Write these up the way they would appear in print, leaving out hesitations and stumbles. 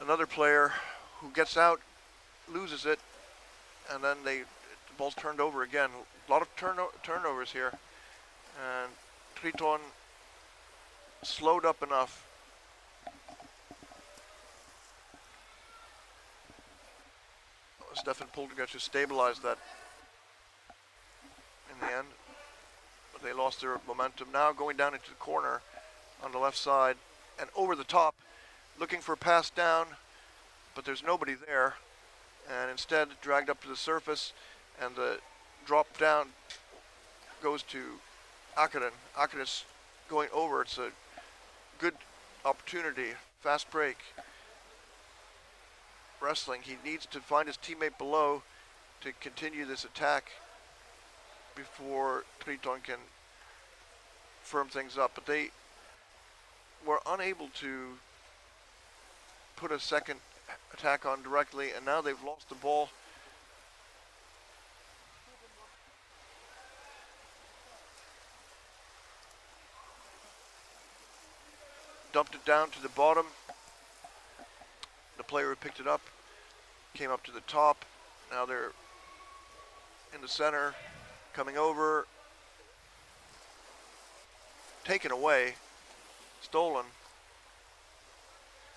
another player who gets out, loses it, and then the ball's turned over again. A lot of turnovers here, and Triton slowed up enough. Stefan Poltergeist to stabilize that in the end, but they lost their momentum. Now going down into the corner on the left side and over the top, looking for a pass down, but there's nobody there, and instead dragged up to the surface, and the drop down goes to Akkaren. Akkaren is going over. It's a good opportunity, fast break. Wrestling, he needs to find his teammate below to continue this attack before Triton can firm things up, but they were unable to put a second attack on directly, and now they've lost the ball. Dumped it down to the bottom. The player who picked it up came up to the top. Now they're in the center, coming over, taken away, stolen,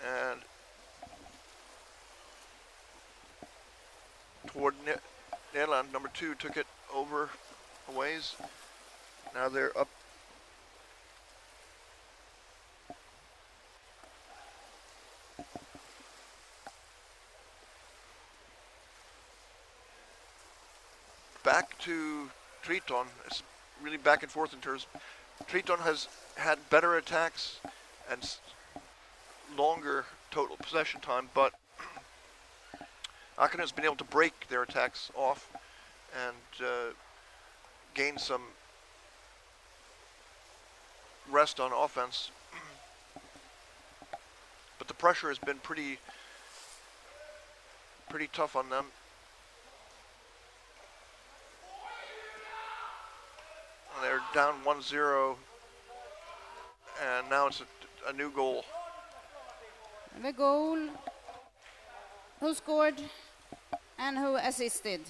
and toward Nederland. Number 2 took it over a ways. Now they're up. Back to Triton. It's really back and forth in terms. Triton has had better attacks and longer total possession time, but Akkaren has been able to break their attacks off and gain some rest on offense. But the pressure has been pretty tough on them. They're down 1-0, and now it's a new goal. The goal, who scored and who assisted?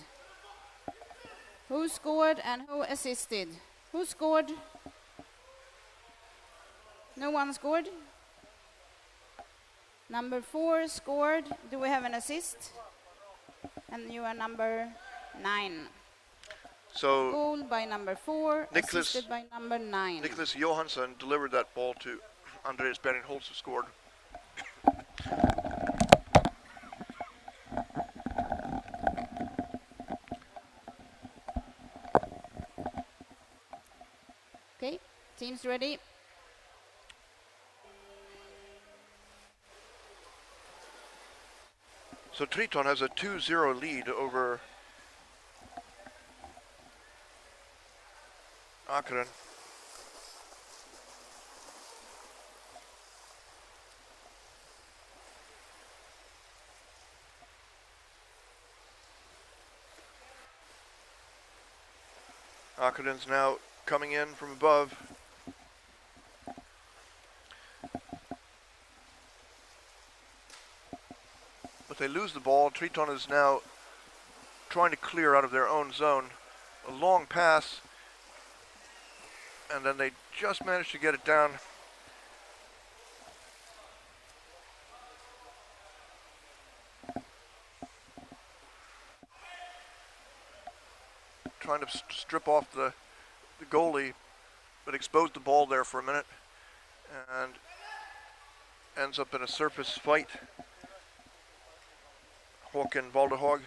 Who scored and who assisted? Who scored? No one scored? Number 4 scored. Do we have an assist? And you are number 9. So goal by number 4, assisted by number 9. Nicholas Johansson delivered that ball to Andreas Bernholz, who scored. Okay, team's ready. So Triton has a 2-0 lead over Akkaren. Akkaren's now coming in from above. But they lose the ball. Triton is now trying to clear out of their own zone. A long pass, and then they just managed to get it down. Trying to strip off the goalie, but exposed the ball there for a minute, and ends up in a surface fight. Håkan Valdehag.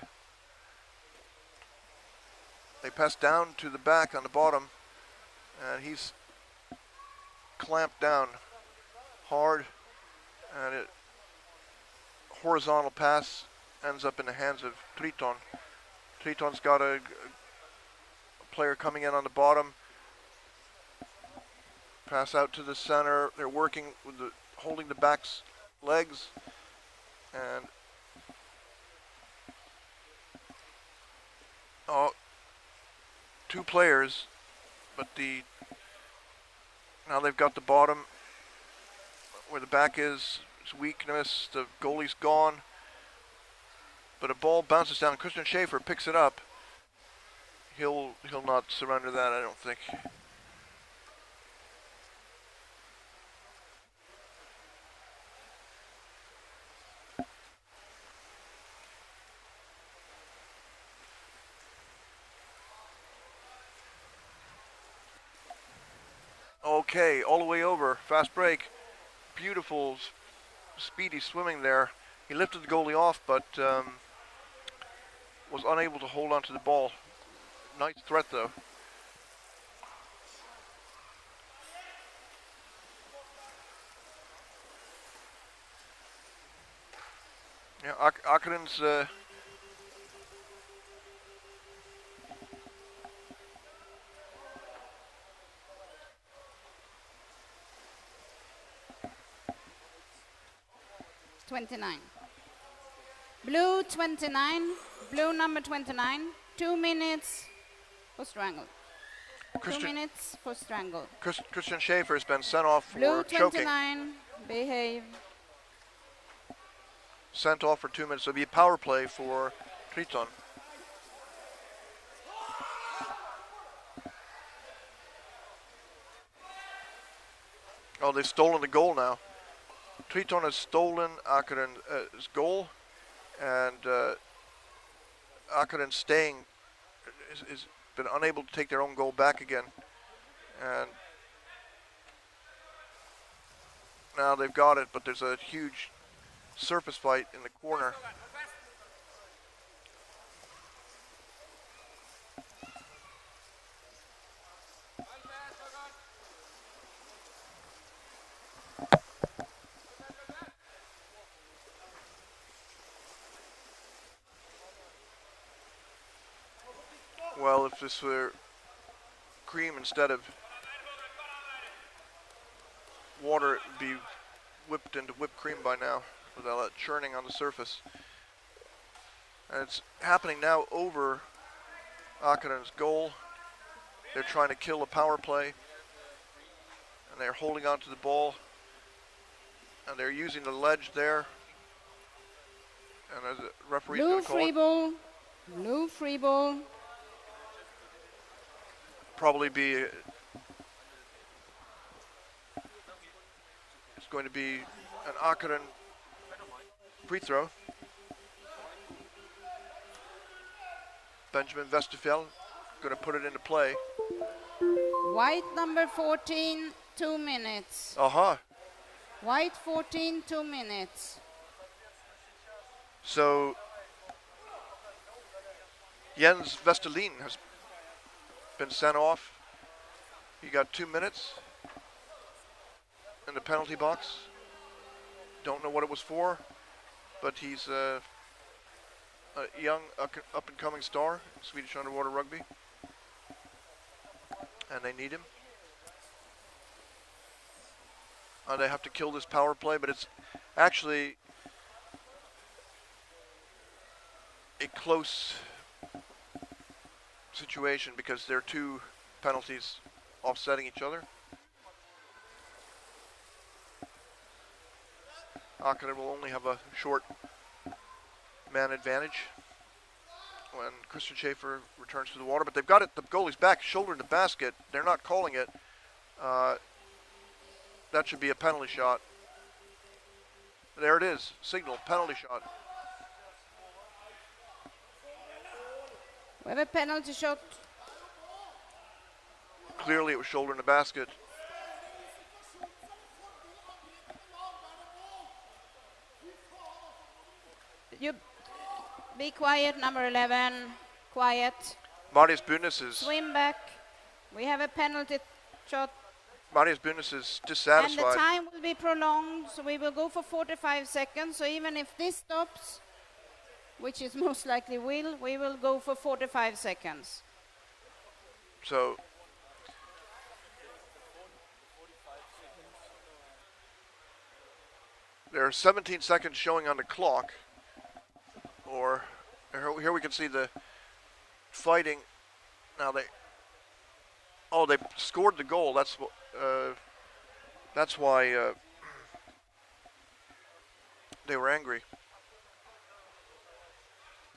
They pass down to the back on the bottom, and he's clamped down hard, and it horizontal pass ends up in the hands of Triton. Triton's got a player coming in on the bottom, pass out to the center. They're working with holding the back's legs, and two players, but now they've got the bottom where the back is. his weakness. The goalie's gone. But a ball bounces down. Christian Schaefer picks it up. He'll not surrender that, I don't think. Okay, all the way over. Fast break. Beautiful, speedy swimming there. He lifted the goalie off, but was unable to hold on to the ball. Nice threat, though. Yeah, Akkaren's... 29. Blue 29, blue number 29, 2 minutes for strangle. 2 minutes for strangle. Christian Schaefer has been sent off for blue choking. 29, behave. Sent off for 2 minutes. So it'll be a power play for Triton. Oh, they've stolen the goal now. Triton has stolen Akkaren's goal, and Akkaren staying has been unable to take their own goal back again. And now they've got it, but there's a huge surface fight in the corner. Well, if this were cream instead of water, it would be whipped into whipped cream by now with all that churning on the surface. And it's happening now over Akkaren's goal. They're trying to kill a power play, and they're holding on to the ball, and they're using the ledge there. And as a referee, blue free ball, blue free ball. Probably be it's going to be an Akkaren free throw. Benjamin Vesterfjell going to put it into play. White number 14, 2 minutes. White 14, 2 minutes. So Jens Vesterlin has been sent off. He got 2 minutes in the penalty box. Don't know what it was for, but he's a young up-and-coming star in Swedish underwater rugby, and they need him. They have to kill this power play, but it's actually a close situation because there are 2 penalties offsetting each other. Akkaren will only have a short man advantage when Christian Schaefer returns to the water, but they've got it, the goalie's back, shoulder in the basket. They're not calling it. That should be a penalty shot. There it is, signal, penalty shot. We have a penalty shot. Clearly it was shoulder in the basket. You be quiet, number 11. Quiet. Marius Bunes is... Swim back. We have a penalty shot. Marius Bunes is dissatisfied. And the time will be prolonged, so we will go for 45 seconds. So even if this stops, which is most likely will, we will go for 45 seconds. So there are 17 seconds showing on the clock. Or here we can see the fighting. Now they scored the goal. That's why They were angry.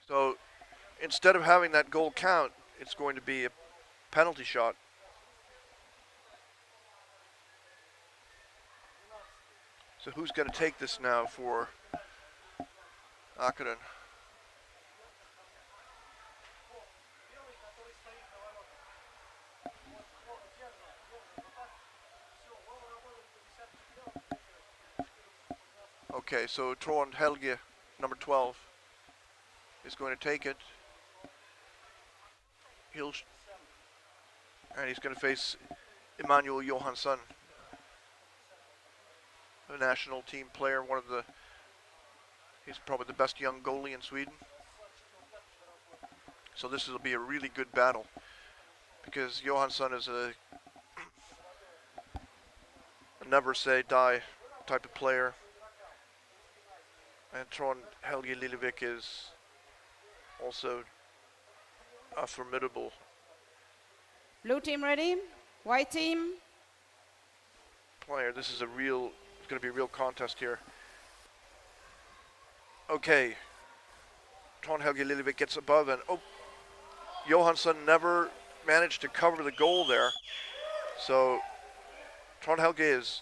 So instead of having that goal count, it's going to be a penalty shot. So who's going to take this now for Akkaren? Okay, so Trond Helge, number 12, is going to take it. And he's going to face Emmanuel Johansson, a national team player, he's probably the best young goalie in Sweden. So this will be a really good battle because Johansson is a never say die type of player. And Trond Helge Lillevik is also a formidable. Blue team ready? White team? Player. This is it's going to be a real contest here. Okay. Trond Helge Lillevik gets above and Johansson never managed to cover the goal there. So Trond Helge is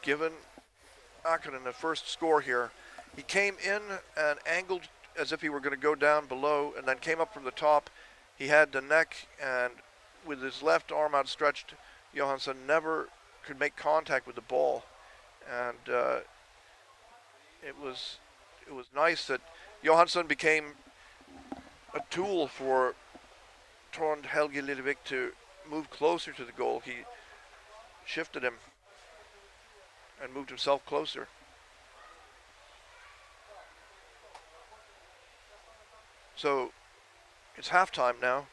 given Akkaren the first score here. He came in and angled as if he were going to go down below and then came up from the top. He had the neck, and with his left arm outstretched, Johansson never could make contact with the ball. And it was nice that Johansson became a tool for Trond Helge Lillevik to move closer to the goal. He shifted him and moved himself closer. So it's halftime now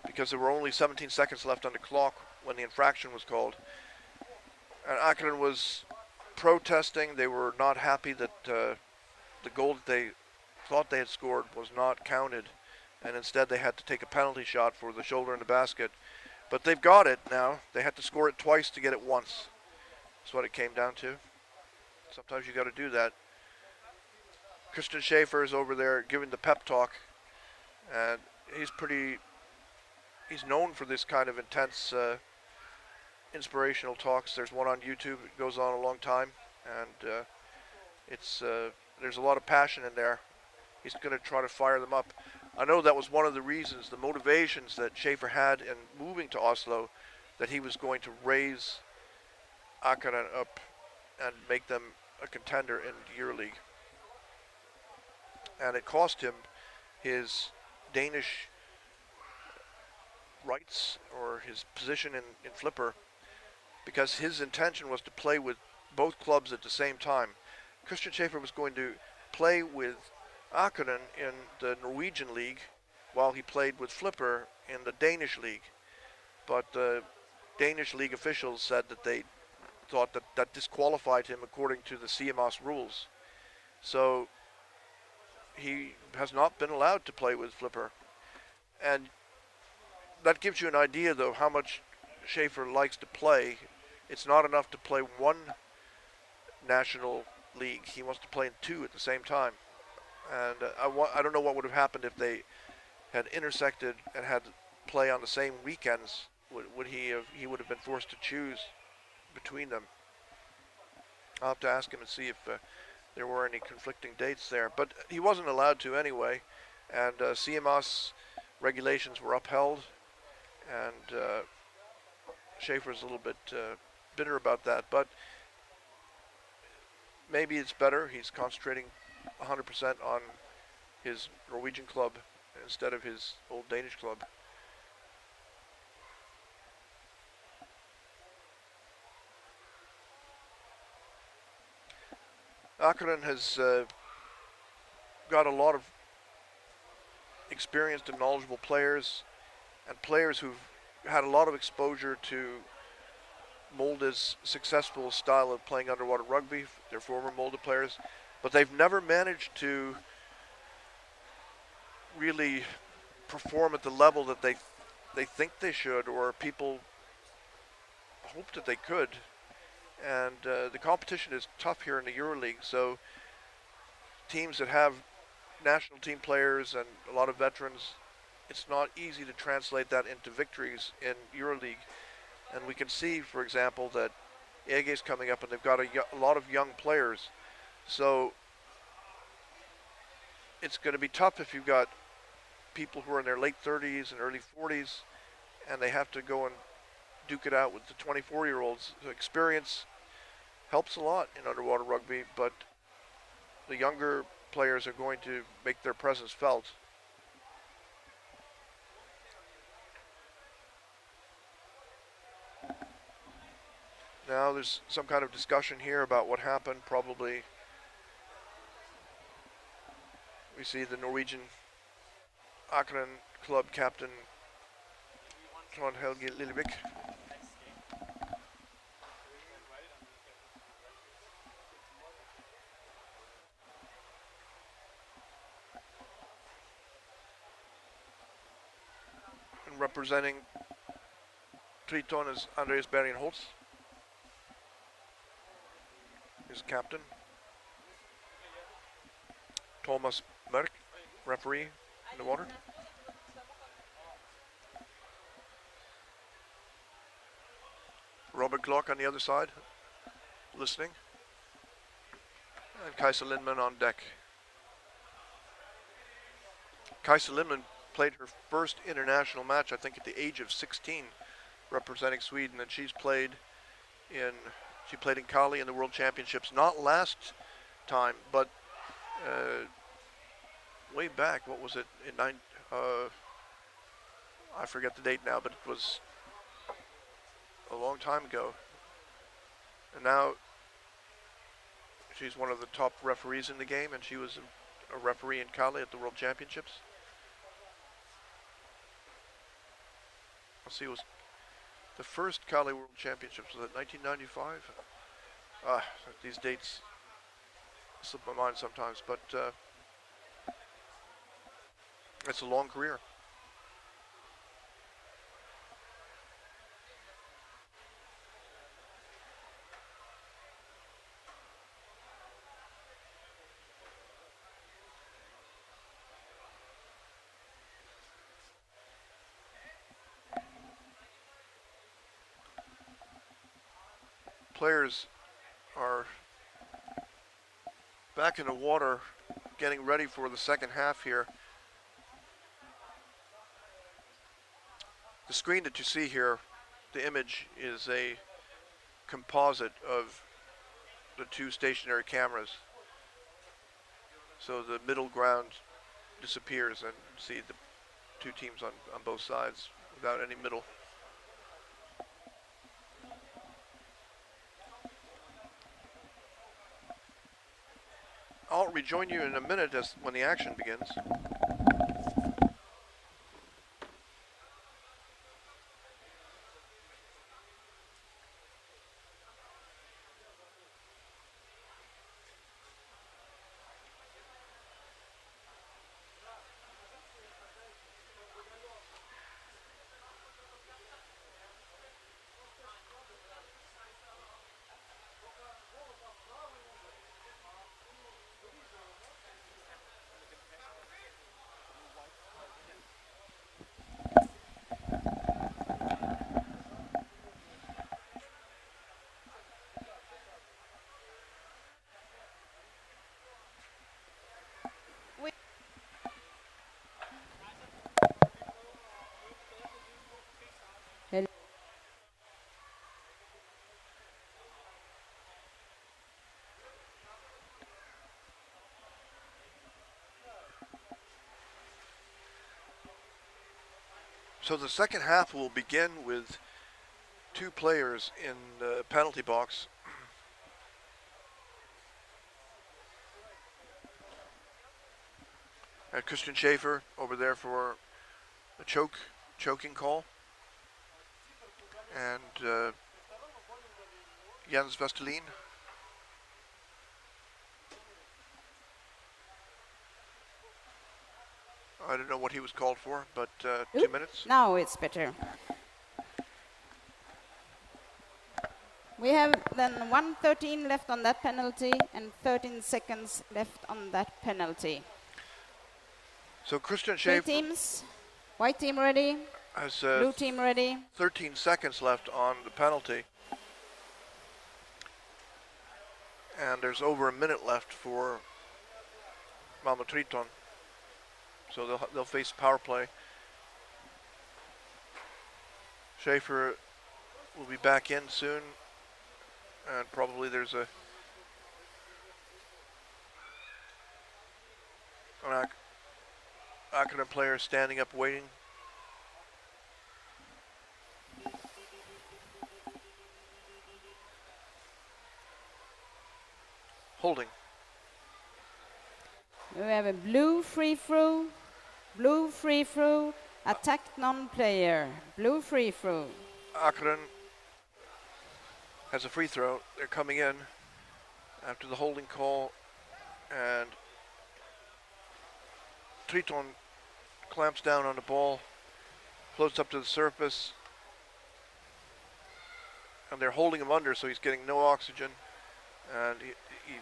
because there were only 17 seconds left on the clock when the infraction was called. And Akkaren was protesting. They were not happy that the goal that they thought they had scored was not counted, and instead they had to take a penalty shot for the shoulder in the basket. But they've got it now. They had to score it twice to get it once. That's what it came down to. Sometimes you got to do that. Christian Schaefer is over there giving the pep talk, and he's known for this kind of intense inspirational talks. There's one on YouTube. It goes on a long time, and there's a lot of passion in there. He's going to try to fire them up. I know that was one of the reasons, the motivations that Schaefer had in moving to Oslo, that he was going to raise Akkaren up and make them a contender in the Euroleague. And it cost him his Danish rights or his position in Flipper, because his intention was to play with both clubs at the same time. Christian Schaefer was going to play with Akkaren in the Norwegian league while he played with Flipper in the Danish league. But the Danish league officials said that they thought that disqualified him according to the CMOS rules. So he has not been allowed to play with Flipper. And that gives you an idea, though, how much Schaefer likes to play. It's not enough to play one national league. He wants to play in two at the same time. And I don't know what would have happened if they had intersected and had to play on the same weekends. He would have been forced to choose between them. I'll have to ask him and see if there were any conflicting dates there. But he wasn't allowed to anyway. And CMOS regulations were upheld. And Schaefer's a little bit bitter about that. But maybe it's better. He's concentrating 100% on his Norwegian club instead of his old Danish club. Akkaren has got a lot of experienced and knowledgeable players, and players who've had a lot of exposure to Molde's successful style of playing underwater rugby. They're former Molde players, but they've never managed to really perform at the level that they think they should, or people hoped that they could. And the competition is tough here in the Euroleague, so teams that have national team players and a lot of veterans, it's not easy to translate that into victories in Euroleague. And we can see, for example, that Ege's coming up and they've got a lot of young players. So it's going to be tough if you've got people who are in their late 30s and early 40s and they have to go and duke it out with the 24-year-olds. The experience helps a lot in underwater rugby, but the younger players are going to make their presence felt. Now there's some kind of discussion here about what happened. Probably we see the Norwegian Akkaren club captain Trond Helge Lillevik. And representing Triton is Andreas Bergenholtz, his captain. Thomas Merck, referee in the water. Robert Glock on the other side, listening. And Kajsa Lindman on deck. Kajsa Lindman played her first international match, I think, at the age of 16, representing Sweden, and she played in Cali in the World Championships, not last time, but way back. What was it? I forget the date now, but it was a long time ago. And now she's one of the top referees in the game, and she was a referee in Cali at the World Championships. Let's see, it was the first Cali World Championships, was it 1995? These dates slip my mind sometimes, but it's a long career. Players are back in the water getting ready for the second half here. The screen that you see here, the image, is a composite of the two stationary cameras. So the middle ground disappears and you see the two teams on both sides without any middle. I'll rejoin you in a minute when the action begins. So the second half will begin with two players in the penalty box. Christian Schaefer over there for a choking call. And Jens Vestelin. I don't know what he was called for, but 2 minutes. Now it's better. We have then 1:13 left on that penalty and 13 seconds left on that penalty. So Christian Three Schaefer teams. White team ready. has Blue team ready. 13 seconds left on the penalty. And there's over a minute left for Malmö Triton. So they'll face power play. Schaefer will be back in soon. And probably there's an Akkaren player standing up waiting. Holding. We have a blue free throw. Blue free throw. Attacked non-player. Blue free throw. Akkaren has a free throw. They're coming in after the holding call, and Triton clamps down on the ball, floats up to the surface, and they're holding him under, so he's getting no oxygen, and he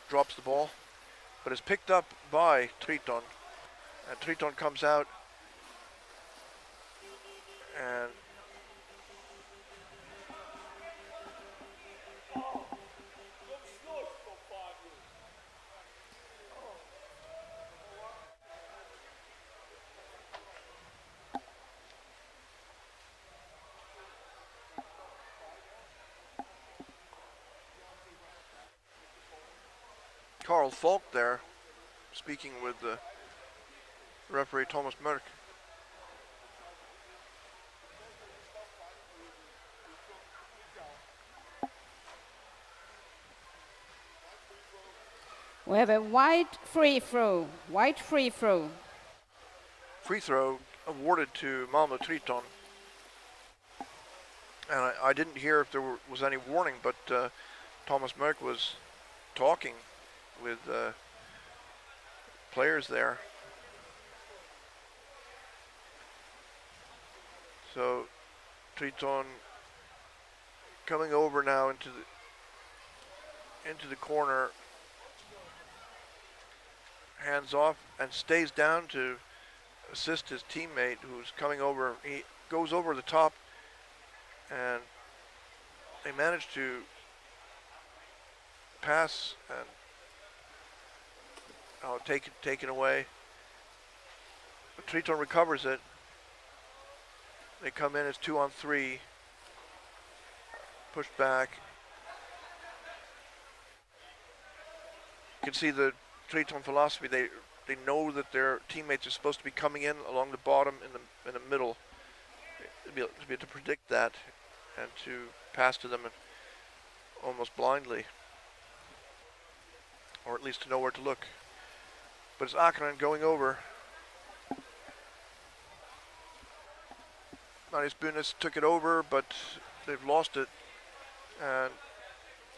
drops the ball, but is picked up by Triton, and Triton comes out, and Carl Falk there, speaking with the referee Thomas Mörk. We have a white free throw. White free throw. Free throw awarded to Malmö Triton. And I didn't hear if there was any warning, but Thomas Mörk was talking with players there. So Triton coming over now into the corner, hands off and stays down to assist his teammate who's coming over. He goes over the top, and they manage to pass and taken away. But Triton recovers it. They come in as 2-on-3, pushed back. You can see the Triton philosophy. They know that their teammates are supposed to be coming in along the bottom in the middle. To be able to predict that and to pass to them almost blindly, or at least to know where to look. But it's Akkaren going over. Marius Bunis took it over, but they've lost it, and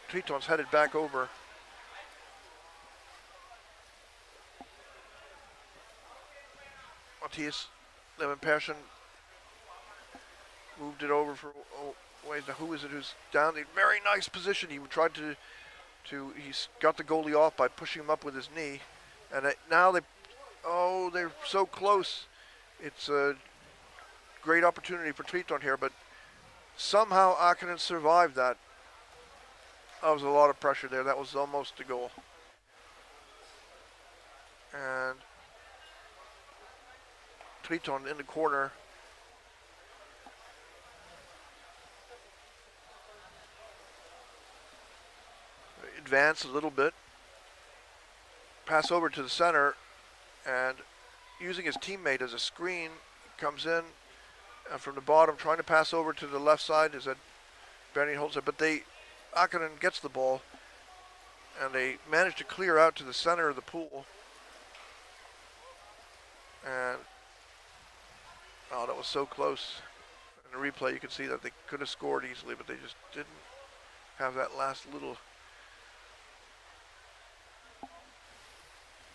Triton's headed back over. Matthias Levin-Persson moved it over for ways. Now who is it who's down? The very nice position. He tried to he's got the goalie off by pushing him up with his knee, and now they're so close. It's a great opportunity for Triton here, but somehow Akkaren survived that. That was a lot of pressure there. That was almost a goal. And Triton in the corner. Advance a little bit. Pass over to the center, and using his teammate as a screen, comes in from the bottom, trying to pass over to the left side. Is that Bernie holds it? But Akkaren gets the ball, and they manage to clear out to the center of the pool. And that was so close. In the replay, you can see that they could have scored easily, but they just didn't have that last little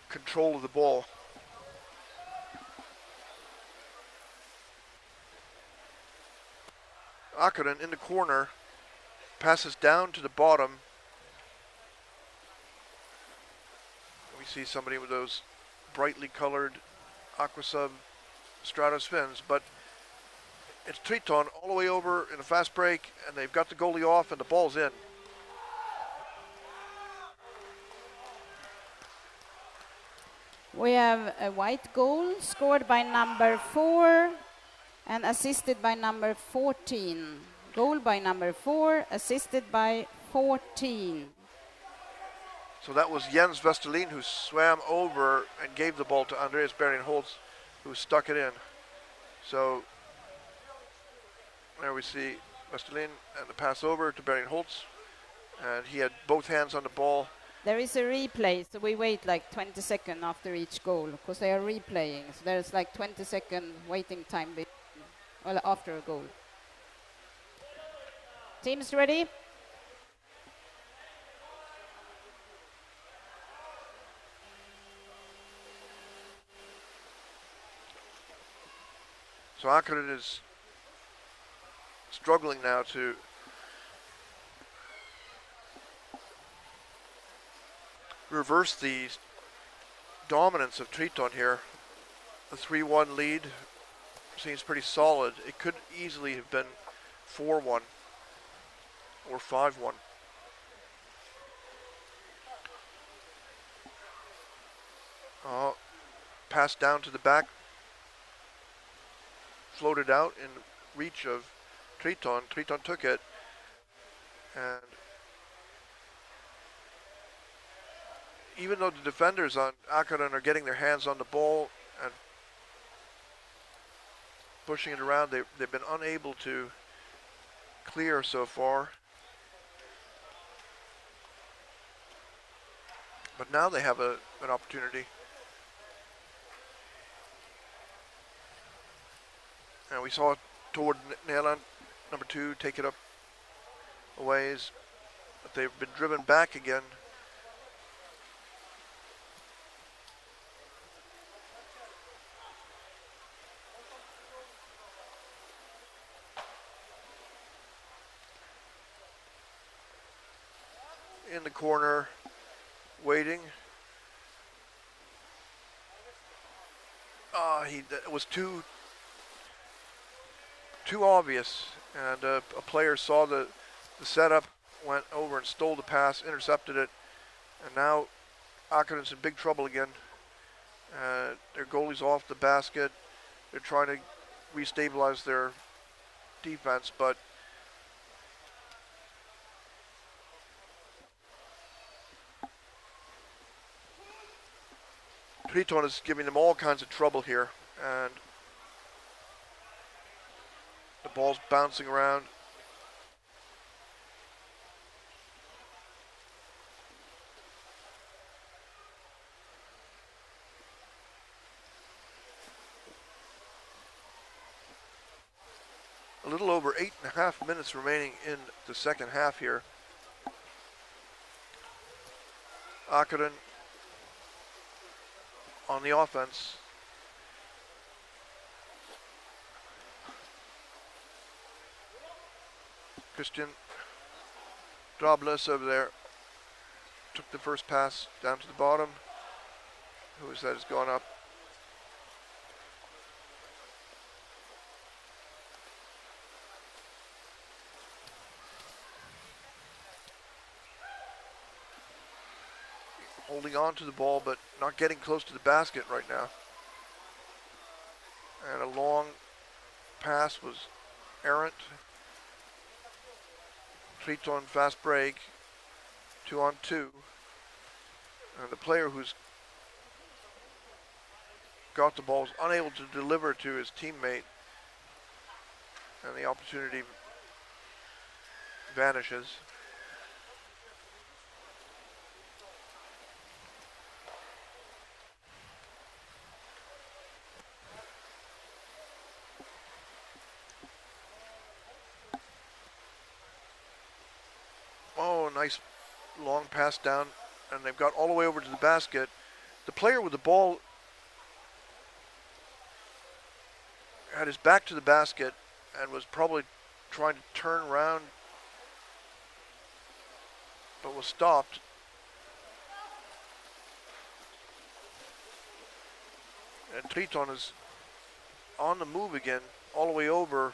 control of the ball. Akkaren in the corner, passes down to the bottom. We see somebody with those brightly colored Aquasub Stratos fins, but it's Triton all the way over in a fast break, and they've got the goalie off, and the ball's in. We have a white goal scored by number 4 and assisted by number 14. Goal by number 4, assisted by 14. So that was Jens Vestelin who swam over and gave the ball to Andreas Bergen-Holtz, who stuck it in. So there we see Vestelin and the pass over to Bergen-Holtz, and he had both hands on the ball. There is a replay, so we wait like 20 seconds after each goal, because they are replaying. So there's like 20-second waiting time after a goal. Teams ready? So Akkaren is struggling now to reverse the dominance of Triton here. The 3-1 lead seems pretty solid. It could easily have been 4-1 or 5-1. Pass down to the back, floated out in reach of Triton. Triton took it, and even though the defenders on Akkaren are getting their hands on the ball and pushing it around, they've been unable to clear so far. But now they have an opportunity. And we saw it toward Neland, number 2, take it up a ways, but they've been driven back again. In the corner, waiting. It was too obvious, and a player saw the setup, went over and stole the pass, intercepted it, and now Akkaren's in big trouble again. Their goalie's off the basket. They're trying to restabilize their defense, but Triton is giving them all kinds of trouble here, and the ball's bouncing around. A little over 8.5 minutes remaining in the second half here. Akkaren on the offense. Christian Drablus over there took the first pass down to the bottom. Who is that has gone up? Holding on to the ball, but not getting close to the basket right now. And a long pass was errant. Triton fast break, 2-on-2. And the player who's got the ball is unable to deliver to his teammate, and the opportunity vanishes. Oh, nice long pass down, and they've got all the way over to the basket. The player with the ball had his back to the basket and was probably trying to turn around but was stopped. And Triton is on the move again, all the way over.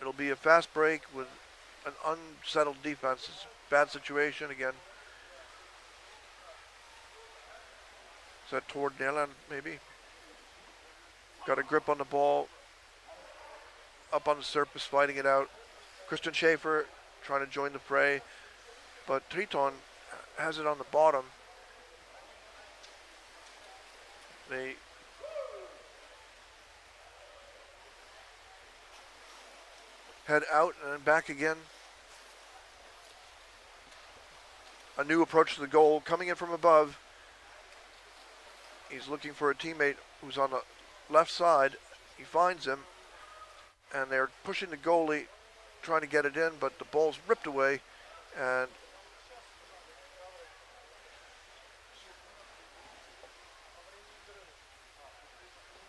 It'll be a fast break with an unsettled defense. It's a bad situation again. Is that toward Nederland, maybe? Got a grip on the ball. Up on the surface, fighting it out. Christian Schaefer trying to join the fray. But Triton has it on the bottom. They head out and then back again. A new approach to the goal coming in from above. He's looking for a teammate who's on the left side. He finds him, and they're pushing the goalie, trying to get it in, but the ball's ripped away, and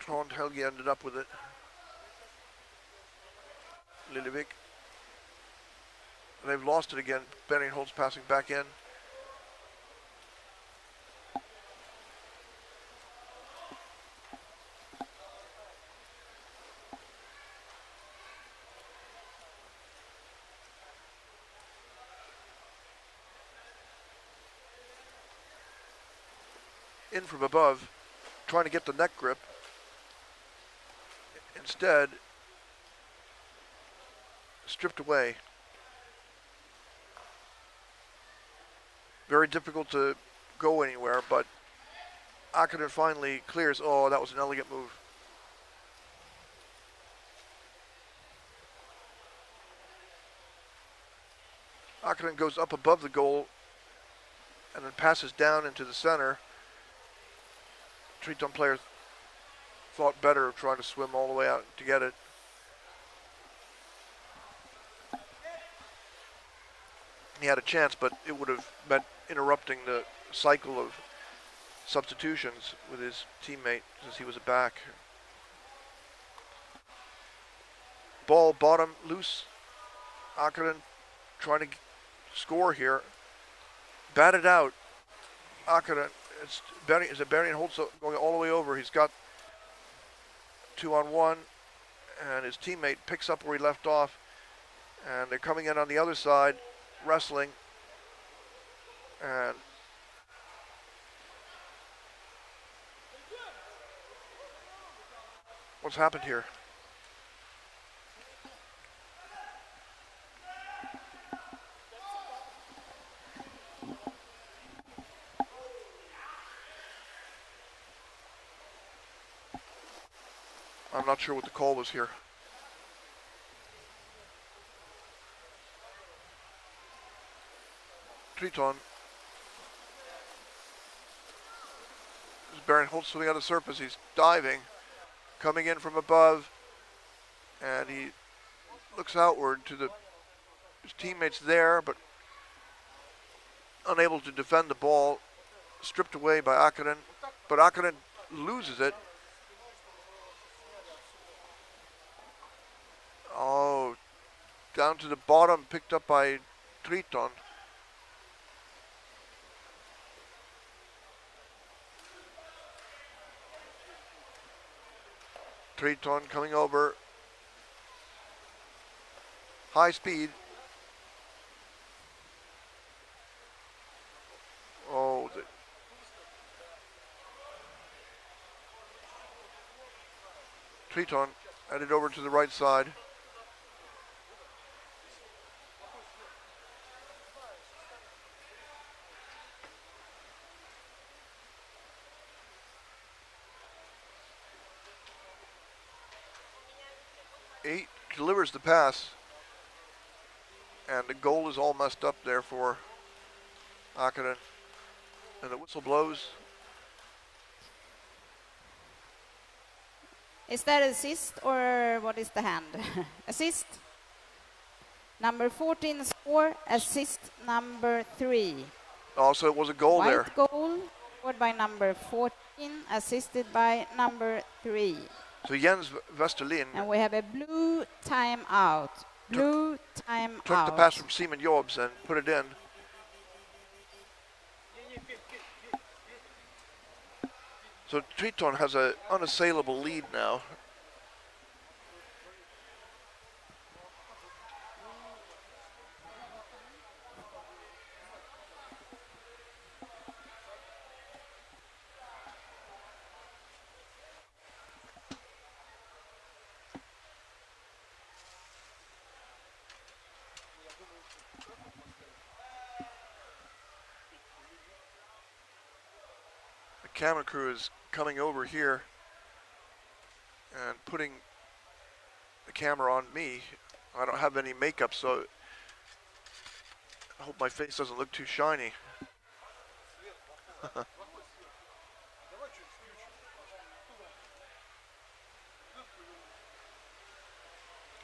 Trond Helge ended up with it. Lillevik. They've lost it again. Bergenholtz passing back in. In from above, trying to get the neck grip. Instead, stripped away. Very difficult to go anywhere, but Akkaren finally clears. Oh, that was an elegant move. Akkaren goes up above the goal and then passes down into the center. Triton players thought better of trying to swim all the way out to get it. He had a chance, but it would have meant interrupting the cycle of substitutions with his teammate since he was a back. Ball bottom loose. Akkaren trying to score here. Batted out. Akkaren. It's Bergenholtz going all the way over. He's got 2-on-1, and his teammate picks up where he left off, and they're coming in on the other side, wrestling, and what's happened here? I'm not sure what the call was here. Triton. Bergenholtz swimming on the surface. He's diving, coming in from above, and he looks outward to his teammates there, but unable to defend the ball. Stripped away by Akkaren, but Akkaren loses it. Oh, down to the bottom, picked up by Triton. Triton coming over. High speed. Oh, Triton headed over to the right side. He delivers the pass, and the goal is all messed up there for Akkaren. And the whistle blows. Is that assist or what is the hand? Assist. Number 14 score, assist number 3. Oh, so it was a goal White there. Goal scored by number 14, assisted by number 3. So Jens Westerlin And we have a blue timeout. Blue timeout. took the pass from Simon Jobs and put it in. So Triton has an unassailable lead now. The camera crew is coming over here and putting the camera on me. I don't have any makeup, so I hope my face doesn't look too shiny.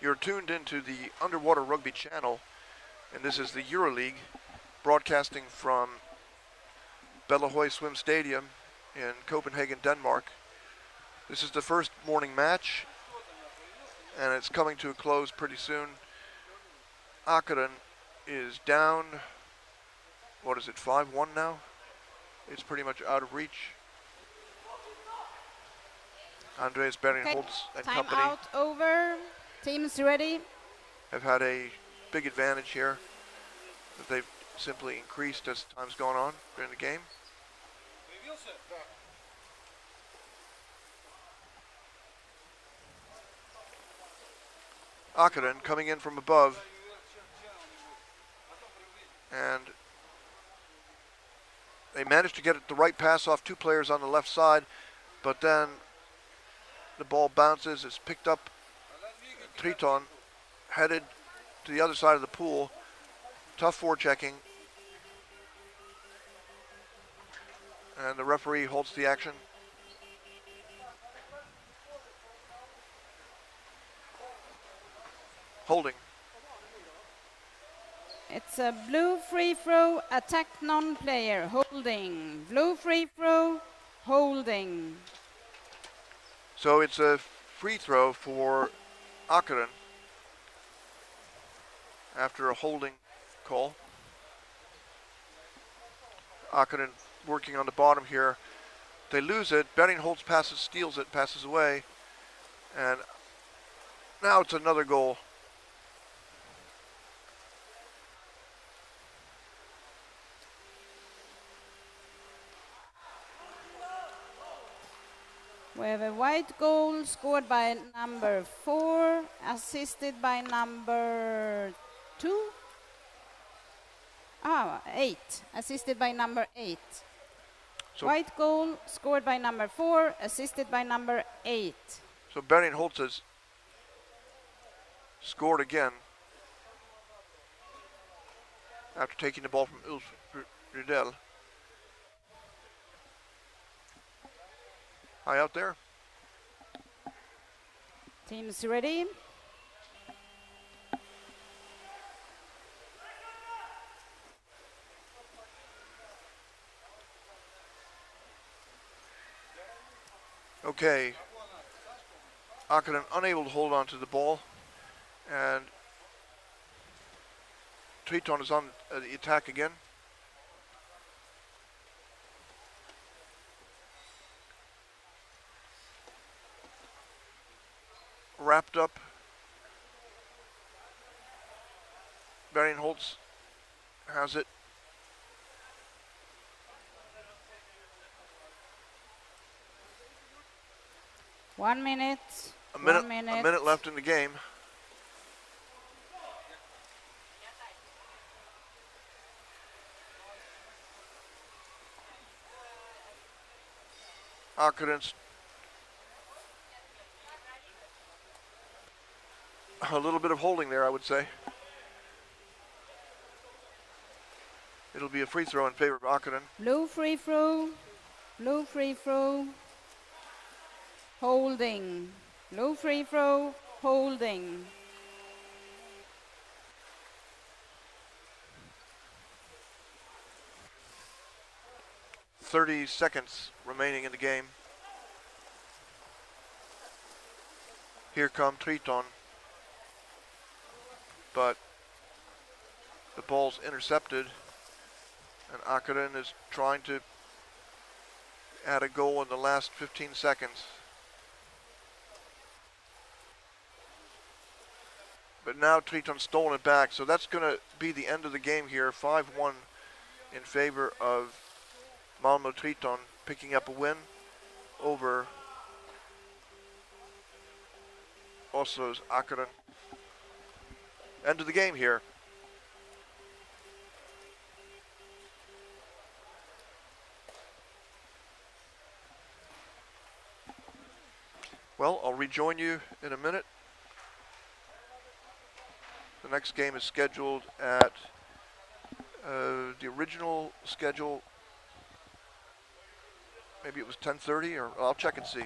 You're tuned into the Underwater Rugby channel, and this is the Euroleague, broadcasting from Bellahøj Swim Stadium in Copenhagen, Denmark. This is the first morning match, and it's coming to a close pretty soon. Akkaren is down, what is it, 5-1 now? It's pretty much out of reach. Andreas Bering-Holtz and time company out over. Teams ready. have had a big advantage here that they've simply increased as time's gone on during the game. Akkaren coming in from above, and they managed to get the right pass off two players on the left side, but then the ball bounces, it's picked up. Triton headed to the other side of the pool. Tough forechecking. And the referee holds the action. Holding. It's a blue free throw, attack non-player, holding. Blue free throw, holding. So it's a free throw for Akkaren after a holding call. Akkaren working on the bottom here. They lose it. Bering-Holtz passes, steals it, passes away. And now it's another goal. We have a white goal scored by number 4, assisted by number 2. 8, assisted by number 8. So White goal scored by number 4, assisted by number 8. So Bering-Holtz has scored again after taking the ball from Ulf Rydell. High out there. Teams ready. Okay. Akkaren unable to hold on to the ball, and Triton is on the attack again. Wrapped up. Bering-Holtz has it. A minute left in the game. Akkaren's a little bit of holding there, I would say. It'll be a free throw in favor of Akkaren. Blue free throw, blue free throw, holding. Blue free throw, holding. .30 seconds remaining in the game. Here come Triton, but the ball's intercepted, and Akkaren is trying to had a goal in the last 15 seconds. But now Triton's stolen it back, so that's going to be the end of the game here. 5-1 in favor of Malmö Triton, picking up a win over Oslo's Akkaren. End of the game here. Well, I'll rejoin you in a minute. The next game is scheduled at the original schedule. Maybe it was 10:30, or I'll check and see.